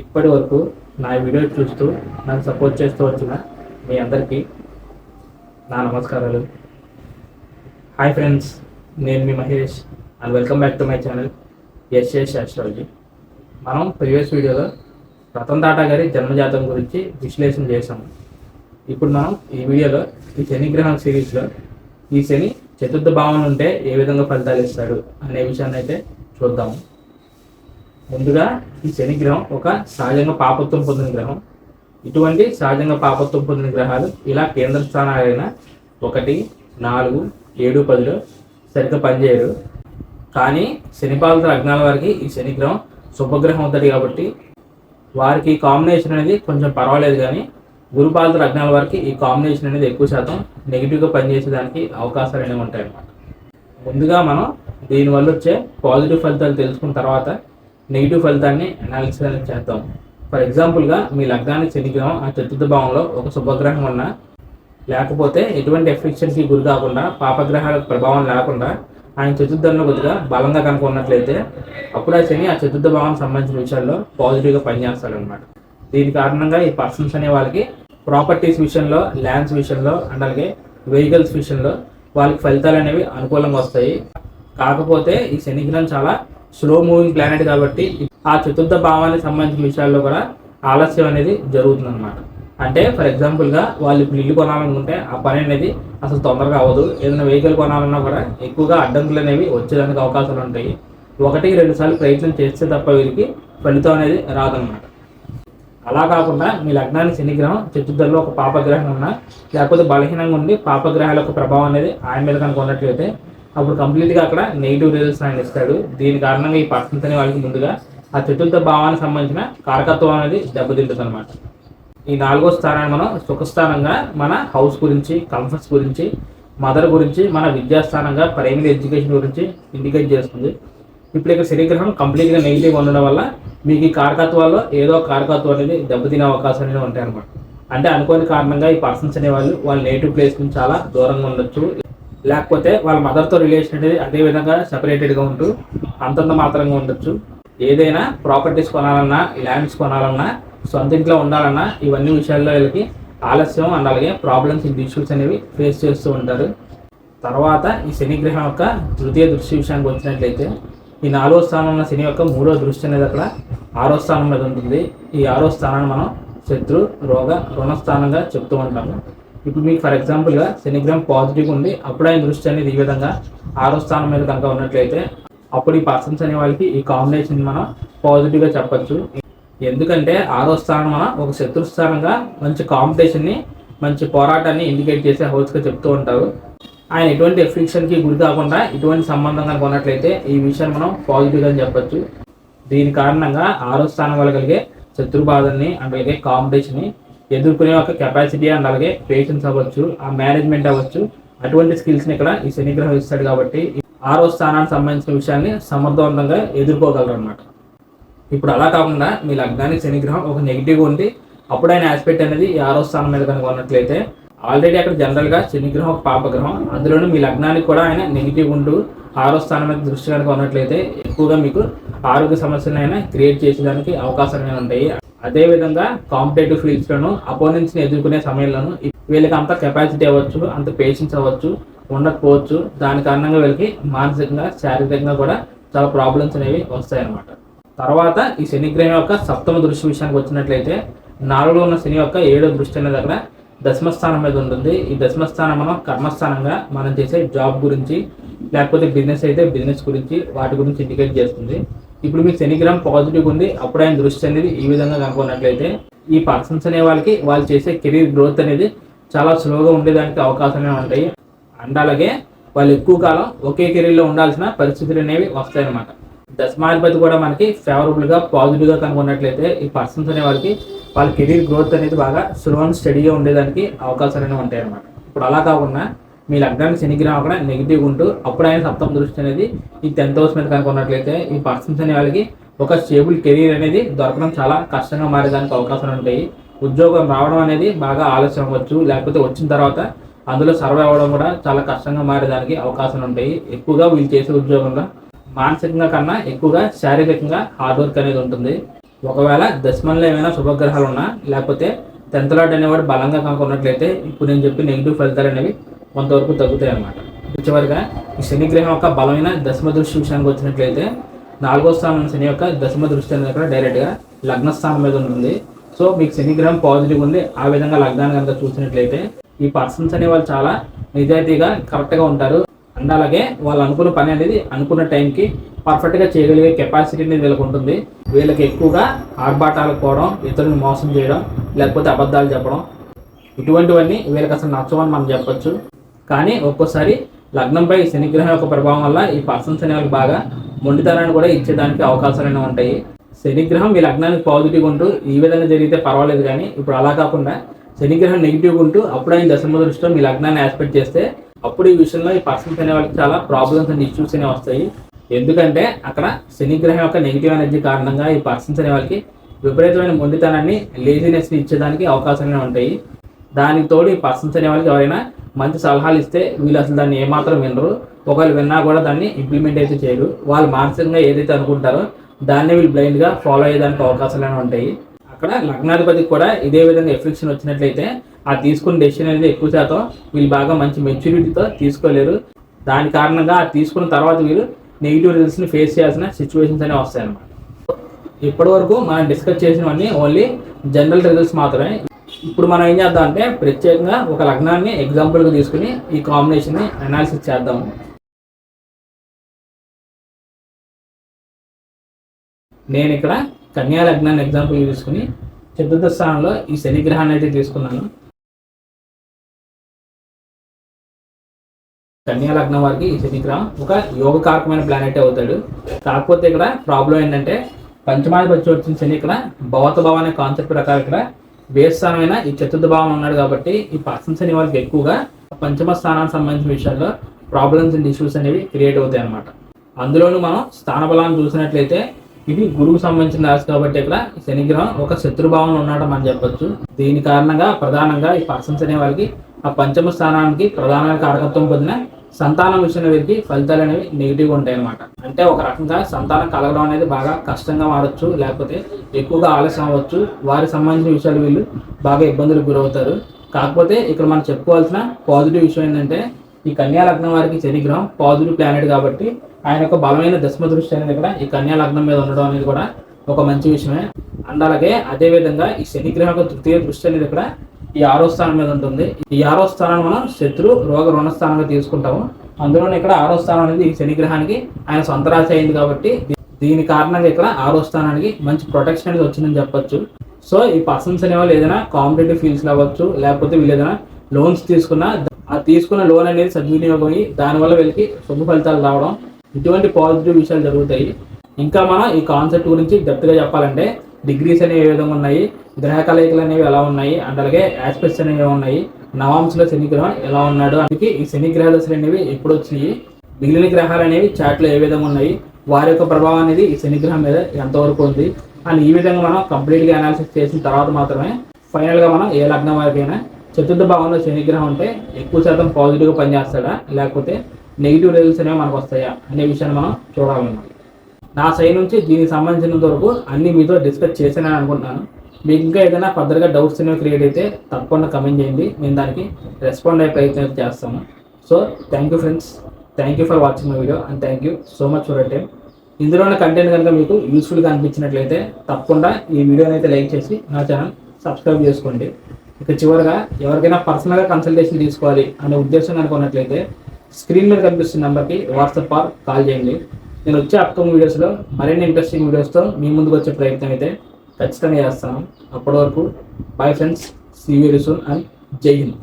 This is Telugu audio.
ఇప్పటి వరకు నా వీడియో చూస్తూ నన్ను సపోర్ట్ చేస్తూ వచ్చిన మీ అందరికీ నా నమస్కారాలు. హాయ్ ఫ్రెండ్స్, నేను మీ Mahesh and welcome back to my channel SS astrology. మనం ప్రీవియస్ వీడియోలో రతన్ టాటా గారి జన్మజాతకం గురించి విశ్లేషణ చేసాము. ఇప్పుడు మనం ఈ వీడియోలో ఈ శనిగ్రహం సిరీస్లో ఈ శని చతుర్థ భావం ఉంటే ఏ విధంగా ఫలితాలు ఇస్తాడు అనే విషయాన్ని అయితే చూద్దాము. ముందుగా ఈ శనిగ్రహం ఒక సహజంగా పాపత్వం పొందిన గ్రహం. ఇటువంటి సహజంగా పాపత్వం పొందిన గ్రహాలు ఇలా కేంద్ర స్థానాలైన 1, 4, 7, 10లో సరిగ్గా పనిచేయరు. కానీ శనిపాలిత లగ్నాల వారికి ఈ శనిగ్రహం శుభగ్రహం అవుతుంది కాబట్టి వారికి ఈ కాంబినేషన్ అనేది కొంచెం పర్వాలేదు. కానీ గురుపాలిత లగ్నాల వారికి ఈ కాంబినేషన్ అనేది ఎక్కువ శాతం నెగిటివ్గా పనిచేసేదానికి అవకాశాలు అనేవి ఉంటాయి అన్నమాట. ముందుగా మనం దీనివల్ల వచ్చే పాజిటివ్ ఫలితాలు తెలుసుకున్న తర్వాత నెగిటివ్ ఫలితాన్ని అనాలిసిస్ అనేది చేద్దాం. ఫర్ ఎగ్జాంపుల్గా మీ లగ్నానికి శనిగ్రహం ఆ చతుర్థ భావంలో ఒక శుభగ్రహం ఉన్నా, లేకపోతే ఎటువంటి ఎఫెక్షన్కి గురి కాకుండా పాపగ్రహాల ప్రభావం లేకుండా ఆయన చతుర్థంలో కొద్దిగా బలంగా కనుక ఉన్నట్లయితే అప్పుడు ఆ శని ఆ చతుర్థ భావానికి సంబంధించిన విషయాల్లో పాజిటివ్గా పనిచేస్తాడనమాట. దీని కారణంగా ఈ పర్సన్స్ అనే వాళ్ళకి ప్రాపర్టీస్ విషయంలో, ల్యాండ్స్ విషయంలో అండ్ అలాగే వెహికల్స్ విషయంలో వాళ్ళకి ఫలితాలు అనేవి అనుకూలంగా వస్తాయి. కాకపోతే ఈ శనిగ్రహం చాలా స్లో మూవింగ్ ప్లానెట్ కాబట్టి ఆ చతుర్థ భావానికి సంబంధించిన విషయాల్లో కూడా ఆలస్యం అనేది జరుగుతుంది అనమాట. అంటే ఫర్ ఎగ్జాంపుల్గా వాళ్ళు ఇప్పుడు ఇల్లు కొనాలనుకుంటే ఆ పని అనేది అసలు తొందరగా అవ్వదు. ఏదైనా వెహికల్ కొనాలన్నా కూడా ఎక్కువగా అడ్డంకులు అనేవి వచ్చేదానికి అవకాశాలు ఉంటాయి. 1-2 సార్లు ప్రయత్నం చేస్తే తప్ప వీరికి ఫలితం అనేది రాదనమాట. అలా కాకుండా మీ లగ్నానికి శనిగ్రహం చతుర్థంలో ఒక పాపగ్రహం ఉన్నా, లేకపోతే బలహీనంగా ఉండి పాపగ్రహాల యొక్క ప్రభావం అనేది ఆయన మీద కనుక ఉన్నట్లయితే అప్పుడు కంప్లీట్గా అక్కడ నెగిటివ్ రిజల్ట్స్ ఆయన ఇస్తాడు. దీని కారణంగా ఈ పర్సన్స్ అనే వాళ్ళకి ముందుగా ఆ చతుర్థ భావానికి సంబంధించిన కారకత్వం అనేది దెబ్బతింటుంది అనమాట. ఈ 4వ స్థానాన్ని మనం సుఖస్థానంగా మన హౌస్ గురించి, కంఫర్ట్స్ గురించి, మదర్ గురించి, మన విద్యాస్థానంగా ప్రైమరీ ఎడ్యుకేషన్ గురించి ఇండికేట్ చేస్తుంది. ఇప్పుడు ఇక్కడ శనిగ్రహం కంప్లీట్గా నెగిటివ్ ఉండడం వల్ల మీకు ఈ కారకత్వాల్లో ఏదో కారకత్వం అనేది దెబ్బతినే అవకాశాలు అనేవి ఉంటాయి అనమాట. అంటే అనుకోని కారణంగా ఈ పర్సన్స్ అనేవాళ్ళు వాళ్ళ నేటివ్ ప్లేస్ నుంచి చాలా దూరంగా ఉండొచ్చు, లేకపోతే వాళ్ళ మదర్తో రిలేషన్ అనేది అదే విధంగా సెపరేటెడ్గా ఉంటూ అంతంత మాత్రంగా ఉండొచ్చు. ఏదైనా ప్రాపర్టీస్ కొనాలన్నా, ల్యాండ్స్ కొనాలన్నా, సొంత ఇంట్లో ఉండాలన్నా ఇవన్నీ విషయాల్లో వీళ్ళకి ఆలస్యం అండ్ అలాగే ప్రాబ్లమ్స్ అండ్ ఇష్యూస్ అనేవి ఫేస్ చేస్తూ ఉంటారు. తర్వాత ఈ శనిగ్రహం యొక్క తృతీయ దృష్టి విషయానికి వచ్చినట్లయితే ఈ 4వ స్థానం ఉన్న శని యొక్క 3వ దృష్టి అనేది అక్కడ 6వ స్థానం మీద ఉంటుంది. ఈ 6వ స్థానాన్ని మనం శత్రు, రోగ, రుణస్థానంగా చెప్తూ ఉంటాము. ఇప్పుడు మీకు ఫర్ ఎగ్జాంపుల్గా శనిగ్రహం పాజిటివ్గా ఉంది, అప్పుడు ఆయన దృష్టి అనేది ఈ విధంగా 6వ స్థానం మీద కనుక ఉన్నట్లయితే అప్పుడు ఈ పర్సన్స్ అనే వాళ్ళకి ఈ కాంబినేషన్ మనం పాజిటివ్గా చెప్పచ్చు. ఎందుకంటే 6వ స్థానం మనం ఒక శత్రు స్థానంగా మంచి కాంపిటీషన్ని, మంచి పోరాటాన్ని ఇండికేట్ చేసే హౌస్గా చెప్తూ ఉంటారు. ఆయన ఎటువంటి ఎఫెక్షన్కి గురి కాకుండా ఇటువంటి సంబంధం కనుక ఉన్నట్లయితే ఈ విషయాన్ని మనం పాజిటివ్గా చెప్పచ్చు. దీని కారణంగా 6వ స్థానం వల్ల కలిగే శత్రు బాధల్ని అండ్ అలాగే కాంపిటీషన్ని ఎదుర్కొనే ఒక కెపాసిటీ అండ్ అలాగే పేషెన్స్ అవ్వచ్చు, ఆ మేనేజ్మెంట్ అవ్వచ్చు, అటువంటి స్కిల్స్ని ఇక్కడ ఈ శనిగ్రహం ఇస్తాడు. కాబట్టి 6వ స్థానానికి సంబంధించిన విషయాన్ని సమర్థవంతంగా ఎదుర్కోగలరు అనమాట. ఇప్పుడు అలా కాకుండా మీ లగ్నానికి శనిగ్రహం ఒక నెగిటివ్గా ఉంది, అప్పుడు ఆయన ఆస్పెక్ట్ అనేది ఈ 6వ స్థానం మీద కనుక ఉన్నట్లయితే ఆల్రెడీ అక్కడ జనరల్గా శనిగ్రహం ఒక పాపగ్రహం, అందులోనూ మీ లగ్నానికి కూడా ఆయన నెగిటివ్ ఉంటూ 6వ స్థానం మీద దృష్టి కనుక ఉన్నట్లయితే ఎక్కువగా మీకు ఆరోగ్య సమస్యలైనా క్రియేట్ చేసేదానికి అవకాశాలు ఉంటాయి. అదేవిధంగా కాంపిటేటివ్ ఫీల్డ్స్లోనూ అపోనెంట్స్ని ఎదుర్కొనే సమయంలోనూ వీళ్ళకి అంత కెపాసిటీ అవ్వచ్చు, అంత పేషెన్స్ అవ్వచ్చు ఉండకపోవచ్చు. దాని కారణంగా వీళ్ళకి మానసికంగా, శారీరకంగా కూడా చాలా ప్రాబ్లమ్స్ అనేవి వస్తాయి అన్నమాట. తర్వాత ఈ శనిగ్రహం యొక్క 7వ దృష్టి విషయానికి వచ్చినట్లయితే 4లో ఉన్న శని యొక్క 7వ దృష్టి అనేది అక్కడ దశమస్థానం మీద ఉంటుంది. ఈ దశమస్థానం మనం కర్మస్థానంగా మనం చేసే జాబ్ గురించి, లేకపోతే బిజినెస్ అయితే బిజినెస్ గురించి, వాటి గురించి ఇండికేట్ చేస్తుంది. ఇప్పుడు మీకు శనిగ్రహం పాజిటివ్ ఉంది, అప్పుడు ఆయన దృష్టి అనేది ఈ విధంగా కనుక్కున్నట్లయితే ఈ పర్సన్స్ అనే వాళ్ళకి వాళ్ళు చేసే కెరీర్ గ్రోత్ అనేది చాలా స్లోగా ఉండేదానికి అవకాశాలు ఉంటాయి. అండ్ అలాగే వాళ్ళు ఎక్కువ కాలం ఒకే కెరీర్లో ఉండాల్సిన పరిస్థితులు అనేవి వస్తాయన్నమాట. దశమాధిపతి కూడా మనకి ఫేవరబుల్గా, పాజిటివ్గా కనుక్కున్నట్లయితే ఈ పర్సన్స్ అనే వాళ్ళకి వాళ్ళ కెరీర్ గ్రోత్ అనేది బాగా స్లో అండ్ స్టడీగా ఉండేదానికి అవకాశాలు అనేవి ఉంటాయి అన్నమాట. ఇప్పుడు అలా కాకుండా మీ లగ్నానికి శనిగ్రహం అక్కడ నెగిటివ్ ఉంటూ అప్పుడు ఆయన 7వ దృష్టి అనేది ఈ 10th హౌస్ మీద కనుక్కున్నట్లయితే ఈ పర్సన్స్ అనే వాళ్ళకి ఒక స్టేబుల్ కెరీర్ అనేది దొరకడం చాలా కష్టంగా మారేదానికి అవకాశాలు ఉంటాయి. ఉద్యోగం రావడం అనేది బాగా ఆలస్యం అవ్వచ్చు, లేకపోతే వచ్చిన తర్వాత అందులో సర్వే అవ్వడం కూడా చాలా కష్టంగా మారేదానికి అవకాశాలు ఉంటాయి. ఎక్కువగా వీళ్ళు చేసే ఉద్యోగంలో మానసికంగా కన్నా ఎక్కువగా శారీరకంగా హార్డ్ వర్క్ అనేది ఉంటుంది. ఒకవేళ దశమంలో ఏమైనా శుభగ్రహాలు ఉన్నా లేకపోతే 10th లార్డ్ అనేవాడు బలంగా కనుక ఉన్నట్లయితే ఇప్పుడు నేను చెప్పి నెగిటివ్ ఫలితాలు అనేవి కొంతవరకు తగ్గుతాయి అన్నమాట. చివరిగా ఈ శని గ్రహం యొక్క బలమైన దశమ దృష్టి విషయానికి వచ్చినట్లయితే 4వ స్థానం శని యొక్క దశమ దృష్టి అనేది కూడా డైరెక్ట్గా లగ్న స్థానం మీద ఉంటుంది. సో మీకు శని గ్రహం పాజిటివ్ ఉంది, ఆ విధంగా లగ్నాన్ని కనుక చూసినట్లయితే ఈ పర్సన్స్ అనే వాళ్ళు చాలా నిజాయితీగా కరెక్ట్గా ఉంటారు. అండ్ అలాగే వాళ్ళు అనుకున్న పని అనేది అనుకున్న టైంకి పర్ఫెక్ట్గా చేయగలిగే కెపాసిటీ అనేది వీళ్ళకి ఉంటుంది. వీళ్ళకి ఎక్కువగా ఆర్భాటాలకు పోవడం, ఇతరులను మోసం చేయడం, లేకపోతే అబద్ధాలు చెప్పడం, ఇటువంటివన్నీ వీళ్ళకి అసలు నచ్చవని మనం చెప్పొచ్చు. కానీ ఒక్కోసారి లగ్నంపై శనిగ్రహం యొక్క ప్రభావం వల్ల ఈ పర్సన్స్ అనే వాళ్ళకి బాగా మొండితనాన్ని కూడా ఇచ్చేదానికి అవకాశాలు ఉంటాయి. శనిగ్రహం మీ లగ్నానికి పాజిటివ్ ఉంటూ ఈ విధంగా జరిగితే పర్వాలేదు, కానీ ఇప్పుడు అలా కాకుండా శనిగ్రహం నెగిటివ్గా ఉంటూ అప్పుడు ఆయన దశమ దృష్టిలో మీ లగ్నాన్ని యాస్పెక్ట్ చేస్తే అప్పుడు ఈ విషయంలో ఈ పర్సన్స్ అనే వాళ్ళకి చాలా ప్రాబ్లమ్స్ అండ్ ఇష్యూస్ అనేవి వస్తాయి. ఎందుకంటే అక్కడ శనిగ్రహం యొక్క నెగిటివ్ ఎనర్జీ కారణంగా ఈ పర్సన్స్ అనే వాళ్ళకి విపరీతమైన మొండితనాన్ని, లేజినెస్ని ఇచ్చేదానికి అవకాశాలు ఉంటాయి. దానికి తోడు ఈ పర్సన్స్ అనే వాళ్ళకి ఎవరైనా మంచి సలహాలు ఇస్తే వీళ్ళు అసలు దాన్ని ఏమాత్రం వినరు. ఒకవేళ విన్నా కూడా దాన్ని ఇంప్లిమెంట్ అయితే చేయరు. వాళ్ళు మానసికంగా ఏదైతే అనుకుంటారో దాన్ని వీళ్ళు బ్లైండ్గా ఫాలో అయ్యేదానికి అవకాశాలు ఉంటాయి. అక్కడ లగ్నాధిపతికి కూడా ఇదే విధంగా ఎఫెక్షన్ వచ్చినట్లయితే ఆ తీసుకున్న డెసిషన్ అనేది ఎక్కువ శాతం వీళ్ళు బాగా మంచి మెచ్యూరిటీతో తీసుకోలేరు. దాని కారణంగా ఆ తీసుకున్న తర్వాత వీళ్ళు నెగిటివ్ రిజల్ట్స్ని ఫేస్ చేయాల్సిన సిచ్యువేషన్స్ అనేవి వస్తాయి అన్నమాట. ఇప్పటి వరకు మనం డిస్కస్ చేసినవన్నీ ఓన్లీ జనరల్ రిజల్ట్స్ మాత్రమే. ఇప్పుడు మనం ఏం చేద్దాం అంటే ప్రత్యేకంగా ఒక లగ్నాన్ని ఎగ్జాంపుల్గా తీసుకుని ఈ కాంబినేషన్ని అనాలిసిస్ చేద్దాము. నేను ఇక్కడ కన్యా లగ్నాన్ని ఎగ్జాంపుల్ తీసుకుని చతుర్థ స్థానంలో ఈ శని గ్రహాన్ని అయితే తీసుకున్నాను. కన్యా లగ్నం వారికి ఈ శని గ్రహం ఒక యోగకారకమైన ప్లానెట్ అవుతాడు. కాకపోతే ఇక్కడ ప్రాబ్లం ఏంటంటే పంచమాధిపతి వచ్చిన శని ఇక్కడ భవత భావం అనే కాన్సెప్ట్ ప్రకారం ఇక్కడ బేస్ స్థానమైన ఈ చతుర్థ భావం ఉన్నాడు. కాబట్టి ఈ పర్సన్స్ అనే వాళ్ళకి ఎక్కువగా పంచమ స్థానానికి సంబంధించిన విషయాల్లో ప్రాబ్లమ్స్ అండ్ ఇష్యూస్ అనేవి క్రియేట్ అవుతాయి అన్నమాట. అందులోనూ మనం స్థాన బలాన్ని చూసినట్లయితే ఇది గురువుకు సంబంధించిన రాశి కాబట్టి ఇక్కడ శనిగ్రహం ఒక శత్రుభావంలో ఉన్నాడు మనం చెప్పొచ్చు. దీని కారణంగా ప్రధానంగా ఈ పర్సన్స్ అనే వాళ్ళకి ఆ పంచమ స్థానానికి ప్రధాన కారకత్వం పొందిన సంతానం విషయంలో వీరికి ఫలితాలు అనేవి నెగిటివ్గా ఉంటాయి అన్నమాట. అంటే ఒక రకంగా సంతానం కలగడం అనేది బాగా కష్టంగా మారచ్చు, లేకపోతే ఎక్కువగా ఆలస్యం అవ్వచ్చు. వారికి సంబంధించిన విషయాలు వీళ్ళు బాగా ఇబ్బందులకు గురవుతారు. కాకపోతే ఇక్కడ మనం చెప్పుకోవాల్సిన పాజిటివ్ విషయం ఏంటంటే ఈ కన్యా లగ్నం వారికి శనిగ్రహం పాజిటివ్ ప్లానెట్ కాబట్టి ఆయన యొక్క బలమైన దశమ దృష్టి అనేది ఇక్కడ ఈ కన్యా లగ్నం మీద ఉండడం అనేది కూడా ఒక మంచి విషయమే. అండ్ అలాగే అదేవిధంగా ఈ శనిగ్రహం యొక్క తృతీయ దృష్టి అనేది ఇక్కడ ఈ 6వ స్థానం మీద ఉంటుంది. ఈ 6వ స్థానాన్ని మనం శత్రు రోగ రుణ స్థానంగా తీసుకుంటాము. అందులోనే ఇక్కడ 6వ స్థానం అనేది ఈ శనిగ్రహానికి ఆయన సొంత రాశి అయింది కాబట్టి దీని కారణంగా ఇక్కడ 6వ స్థానానికి మంచి ప్రొటెక్షన్ అనేది వచ్చిందని చెప్పొచ్చు. సో ఈ పర్సన్స్ అనే వాళ్ళు ఏదైనా కాంపిటేటివ్ ఫీల్డ్స్లో అవ్వచ్చు, లేకపోతే వీళ్ళు ఏదైనా లోన్స్ తీసుకున్నా ఆ తీసుకున్న లోన్ అనేది సద్వినియోగం అయ్యి దానివల్ల వీళ్ళకి శుభ ఫలితాలు రావడం, ఇటువంటి పాజిటివ్ విషయాలు జరుగుతాయి. ఇంకా మనం ఈ కాన్సెప్ట్ గురించి డెప్త్గా చెప్పాలంటే డిగ్రీస్ అనేవి ఏ విధంగా ఉన్నాయి, గ్రహ కలయికలు అనేవి ఎలా ఉన్నాయి, అండ్ అలాగే ఆస్పెక్ట్స్ అనేవి ఉన్నాయి, నవాంశలో శనిగ్రహం ఎలా ఉన్నాడు, అందుకే ఈ శనిగ్రహ దశలు అనేవి ఎప్పుడు వచ్చినాయి, మిగిలిన గ్రహాలు అనేవి చాట్లో ఏ విధంగా ఉన్నాయి, వారి యొక్క ప్రభావం అనేది ఈ శనిగ్రహం మీద ఎంతవరకు ఉంది అని ఈ విధంగా మనం కంప్లీట్గా అనాలిసిస్ చేసిన తర్వాత మాత్రమే ఫైనల్గా మనం ఏ లగ్నం వారికైనా చతుర్థ భావంలో శనిగ్రహం ఉంటే ఎక్కువ శాతం పాజిటివ్గా పనిచేస్తాడా, లేకపోతే నెగిటివ్ రిజల్ట్స్ అనేవి మనకు వస్తాయా అనే విషయాన్ని మనం చూడాలన్నమాట. నా సైడ్ నుంచి దీనికి సంబంధించినంత వరకు అన్ని మీతో డిస్కస్ చేశానని అనుకుంటున్నాను. మీకు ఇంకా ఏదైనా ఫర్దర్గా డౌట్స్ అనేవి క్రియేట్ అయితే తప్పకుండా కమెంట్ చేయండి, నేను దానికి రెస్పాండ్ అయ్యే ప్రయత్నం చేస్తాను. So thank you friends, thank you for watching my video and thank you so much for your time. ఇందులో ఉన్న కంటెంట్ కనుక మీకు యూస్ఫుల్గా అనిపించినట్లయితే తప్పకుండా ఈ వీడియోని అయితే లైక్ చేసి నా ఛానల్ సబ్స్క్రైబ్ చేసుకోండి. ఇక చివరిగా ఎవరికైనా పర్సనల్గా కన్సల్టేషన్ తీసుకోవాలి అనే ఉద్దేశం అనుకున్నట్లయితే స్క్రీన్ మీద కనిపిస్తున్న నెంబర్కి వాట్సాప్ ఆర్ కాల్ చేయండి. నేను వచ్చే అప్కమింగ్ వీడియోస్లో మరిన్ని ఇంట్రెస్టింగ్ వీడియోస్తో మీ ముందుకు వచ్చే ప్రయత్నం అయితే ఖచ్చితంగా చేస్తాను. అప్పటి వరకు bye friends, see you very soon and జై హింద్.